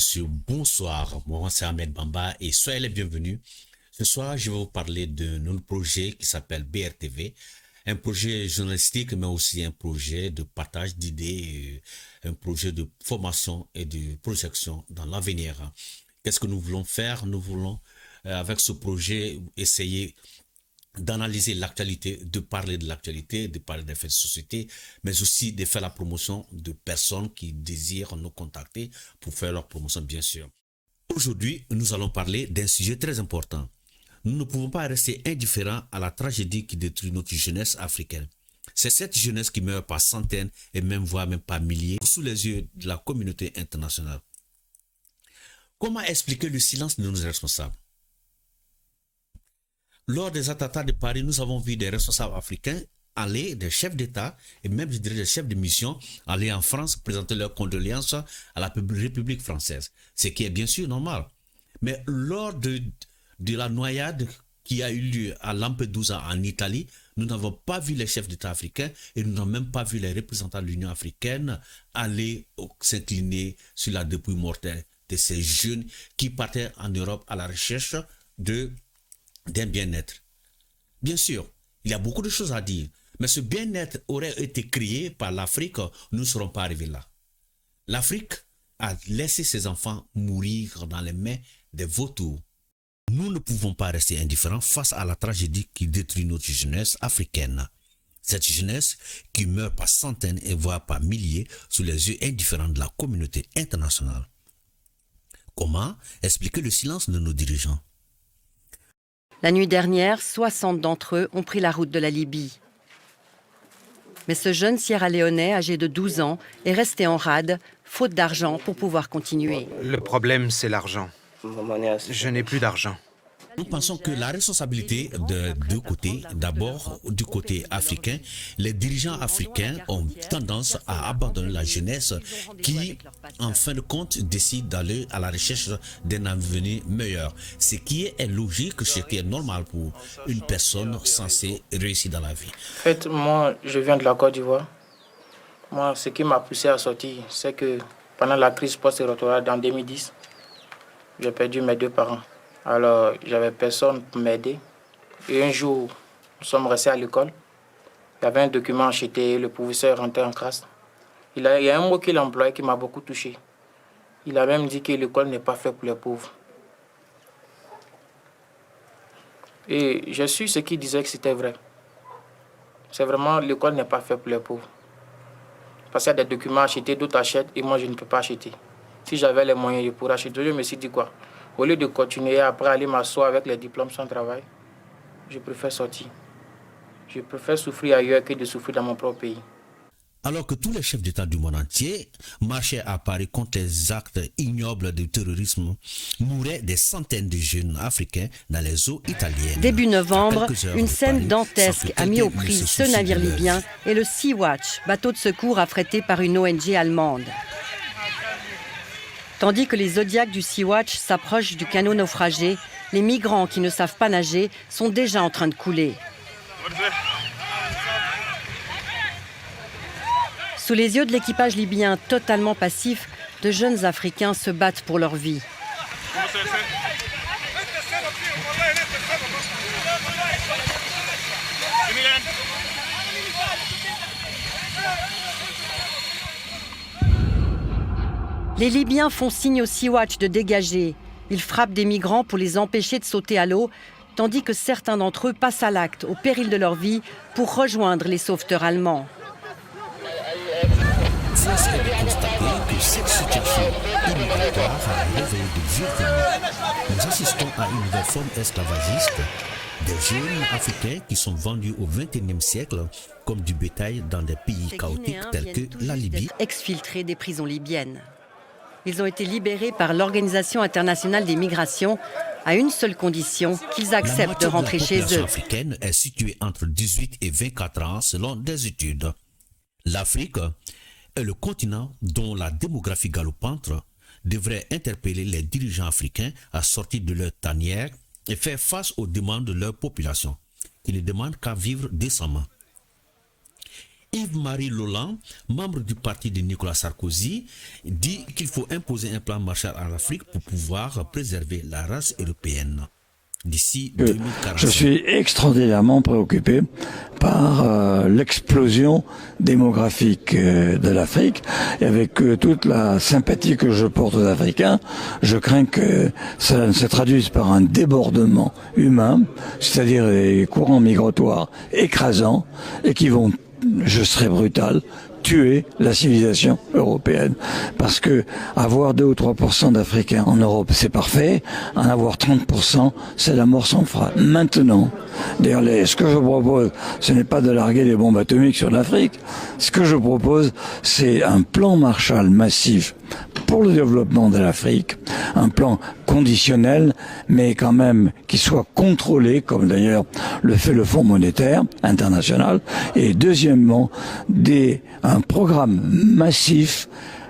messieurs, bonsoir. Moi, c'est Ahmed Bamba et soyez les bienvenus. Ce soir, je vais vous parler de notre projet qui s'appelle BRTV, un projet journalistique, mais aussi un projet de partage d'idées, un projet de formation et de projection dans l'avenir. Qu'est-ce que nous voulons faire? Nous voulons, avec ce projet, essayer d'analyser l'actualité, de parler des faits de société, mais aussi de faire la promotion de personnes qui désirent nous contacter pour faire leur promotion, bien sûr. Aujourd'hui, nous allons parler d'un sujet très important. Nous ne pouvons pas rester indifférents à la tragédie qui détruit notre jeunesse africaine. C'est cette jeunesse qui meurt par centaines et même voire même par milliers sous les yeux de la communauté internationale. Comment expliquer le silence de nos responsables? Lors des attentats de Paris, nous avons vu des responsables africains aller, des chefs d'État et même, je dirais, des chefs de mission, aller en France présenter leurs condoléances à la République française. Ce qui est bien sûr normal. Mais lors de la noyade qui a eu lieu à Lampedusa en Italie, nous n'avons pas vu les chefs d'État africains et nous n'avons même pas vu les représentants de l'Union africaine aller s'incliner sur la dépouille mortelle de ces jeunes qui partaient en Europe à la recherche d'un bien-être. Bien sûr, il y a beaucoup de choses à dire, mais ce bien-être aurait été créé par l'Afrique, nous ne serons pas arrivés là. L'Afrique a laissé ses enfants mourir dans les mains des vautours. Nous ne pouvons pas rester indifférents face à la tragédie qui détruit notre jeunesse africaine. Cette jeunesse qui meurt par centaines et voire par milliers sous les yeux indifférents de la communauté internationale. Comment expliquer le silence de nos dirigeants? La nuit dernière, 60 d'entre eux ont pris la route de la Libye. Mais ce jeune Sierra-Léonais, âgé de 12 ans, est resté en rade, faute d'argent pour pouvoir continuer. Le problème, c'est l'argent. Je n'ai plus d'argent. Nous pensons que la responsabilité de deux côtés, d'abord du côté africain, les dirigeants africains ont tendance à abandonner la jeunesse qui, en fin de compte, décide d'aller à la recherche d'un avenir meilleur. Ce qui est logique, ce qui est normal pour une personne censée réussir dans la vie. En fait, moi, je viens de la Côte d'Ivoire. Moi, ce qui m'a poussé à sortir, c'est que pendant la crise post-électorale en 2010, j'ai perdu mes deux parents. Alors, j'avais personne pour m'aider. Et un jour, nous sommes restés à l'école. Il y avait un document acheté, le professeur rentrait en classe. Il y a un mot qu'il a employé qui m'a beaucoup touché. Il a même dit que l'école n'est pas faite pour les pauvres. Et je suis ce qui disait que c'était vrai. C'est vraiment, l'école n'est pas faite pour les pauvres. Parce qu'il y a des documents achetés, d'autres achètent, et moi je ne peux pas acheter. Si j'avais les moyens, je pourrais acheter. Je me suis dit quoi? Au lieu de continuer après aller m'asseoir avec les diplômes sans travail, je préfère sortir. Je préfère souffrir ailleurs que de souffrir dans mon propre pays. Alors que tous les chefs d'État du monde entier marchaient à Paris contre les actes ignobles de terrorisme, mouraient des centaines de jeunes africains dans les eaux italiennes. Début novembre, une scène dantesque a mis aux prises ce navire libyen et le Sea-Watch, bateau de secours affrété par une ONG allemande. Tandis que les Zodiacs du Sea-Watch s'approchent du canot naufragé, les migrants qui ne savent pas nager sont déjà en train de couler. Sous les yeux de l'équipage libyen totalement passif, de jeunes Africains se battent pour leur vie. Les Libyens font signe au Sea-Watch de dégager. Ils frappent des migrants pour les empêcher de sauter à l'eau, tandis que certains d'entre eux passent à l'acte, au péril de leur vie, pour rejoindre les sauveteurs allemands. Force est de constater que cette situation humanitaire a réveillé de vieux témoins. Nous assistons à une nouvelle forme esclavagiste, des jeunes africains qui sont vendus au XXIe siècle comme du bétail dans des pays chaotiques tels que la Libye. Exfiltrés des prisons libyennes. Ils ont été libérés par l'Organisation internationale des migrations à une seule condition, qu'ils acceptent de rentrer chez eux. La population africaine est située entre 18 et 24 ans selon des études. L'Afrique est le continent dont la démographie galopante devrait interpeller les dirigeants africains à sortir de leur tanière et faire face aux demandes de leur population, qui ne demandent qu'à vivre décemment. Yves-Marie Lolland, membre du parti de Nicolas Sarkozy, dit qu'il faut imposer un plan Marshall à l'Afrique pour pouvoir préserver la race européenne d'ici 2040. Je suis extraordinairement préoccupé par l'explosion démographique de l'Afrique, et avec toute la sympathie que je porte aux Africains, je crains que ça ne se traduise par un débordement humain, c'est-à-dire des courants migratoires écrasants et qui vont, je serai brutal, tuer la civilisation européenne. Parce que avoir 2 ou 3% d'Africains en Europe, c'est parfait. En avoir 30%, c'est la mort sans frein. Maintenant, d'ailleurs, ce que je propose, ce n'est pas de larguer des bombes atomiques sur l'Afrique. Ce que je propose, c'est un plan Marshall massif pour le développement de l'Afrique, un plan conditionnel, mais quand même qui soit contrôlé, comme d'ailleurs le fait le Fonds monétaire international, et deuxièmement, un programme massif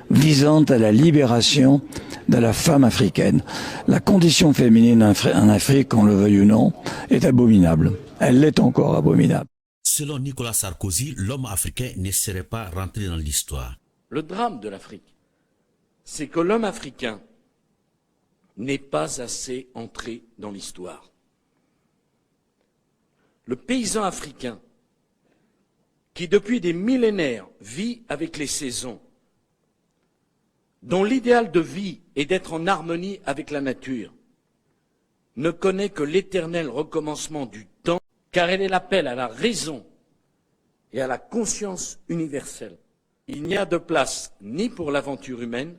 visant à la libération de la femme africaine. La condition féminine en Afrique, qu'on le veuille ou non, est abominable. Elle l'est encore abominable. Selon Nicolas Sarkozy, l'homme africain ne serait pas rentré dans l'histoire. Le drame de l'Afrique, c'est que l'homme africain n'est pas assez entré dans l'histoire. Le paysan africain, qui depuis des millénaires vit avec les saisons, dont l'idéal de vie est d'être en harmonie avec la nature, ne connaît que l'éternel recommencement du temps, car elle est l'appel à la raison et à la conscience universelle. Il n'y a de place ni pour l'aventure humaine,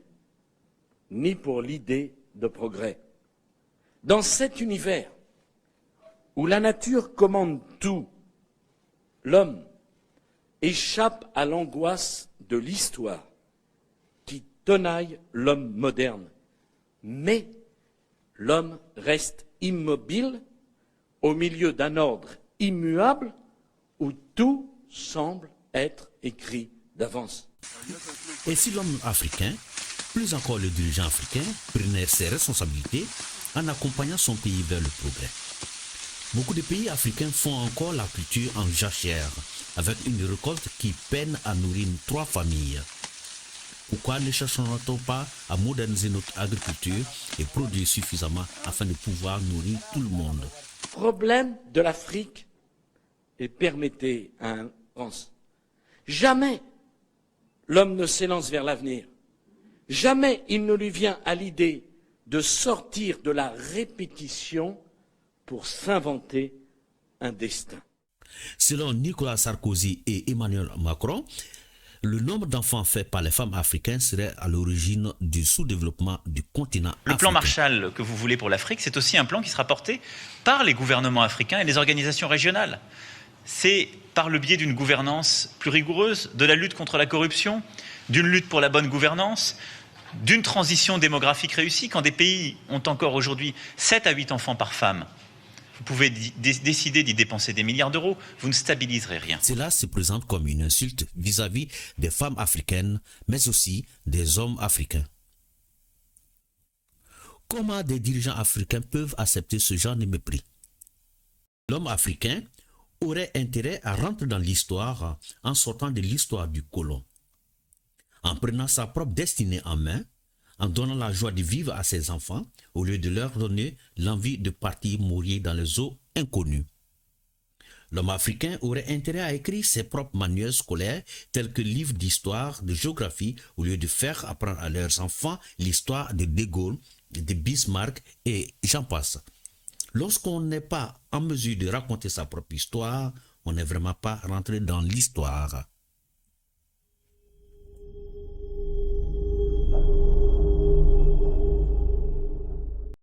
ni pour l'idée de progrès. Dans cet univers où la nature commande tout, l'homme échappe à l'angoisse de l'histoire qui tenaille l'homme moderne. Mais l'homme reste immobile au milieu d'un ordre immuable où tout semble être écrit d'avance. Et si l'homme africain, plus encore le dirigeant africain, prenait ses responsabilités en accompagnant son pays vers le progrès? Beaucoup de pays africains font encore la culture en jachère, avec une récolte qui peine à nourrir 3 familles. Pourquoi ne cherchons-nous pas à moderniser notre agriculture et produire suffisamment afin de pouvoir nourrir tout le monde? Le problème de l'Afrique, et permettez un pense, jamais l'homme ne s'élance vers l'avenir. Jamais il ne lui vient à l'idée de sortir de la répétition pour s'inventer un destin. Selon Nicolas Sarkozy et Emmanuel Macron, le nombre d'enfants faits par les femmes africaines serait à l'origine du sous-développement du continent africain. Le plan Marshall que vous voulez pour l'Afrique, c'est aussi un plan qui sera porté par les gouvernements africains et les organisations régionales. C'est par le biais d'une gouvernance plus rigoureuse, de la lutte contre la corruption, d'une lutte pour la bonne gouvernance, d'une transition démographique réussie. Quand des pays ont encore aujourd'hui 7 à 8 enfants par femme, vous pouvez décider d'y dépenser des milliards d'euros, vous ne stabiliserez rien. Cela se présente comme une insulte vis-à-vis des femmes africaines, mais aussi des hommes africains. Comment des dirigeants africains peuvent accepter ce genre de mépris? L'homme africain aurait intérêt à rentrer dans l'histoire en sortant de l'histoire du colon, en prenant sa propre destinée en main, en donnant la joie de vivre à ses enfants, au lieu de leur donner l'envie de partir mourir dans les eaux inconnues. L'homme africain aurait intérêt à écrire ses propres manuels scolaires, tels que livres d'histoire, de géographie, au lieu de faire apprendre à leurs enfants l'histoire de De Gaulle, de Bismarck et j'en passe. Lorsqu'on n'est pas en mesure de raconter sa propre histoire, on n'est vraiment pas rentré dans l'histoire.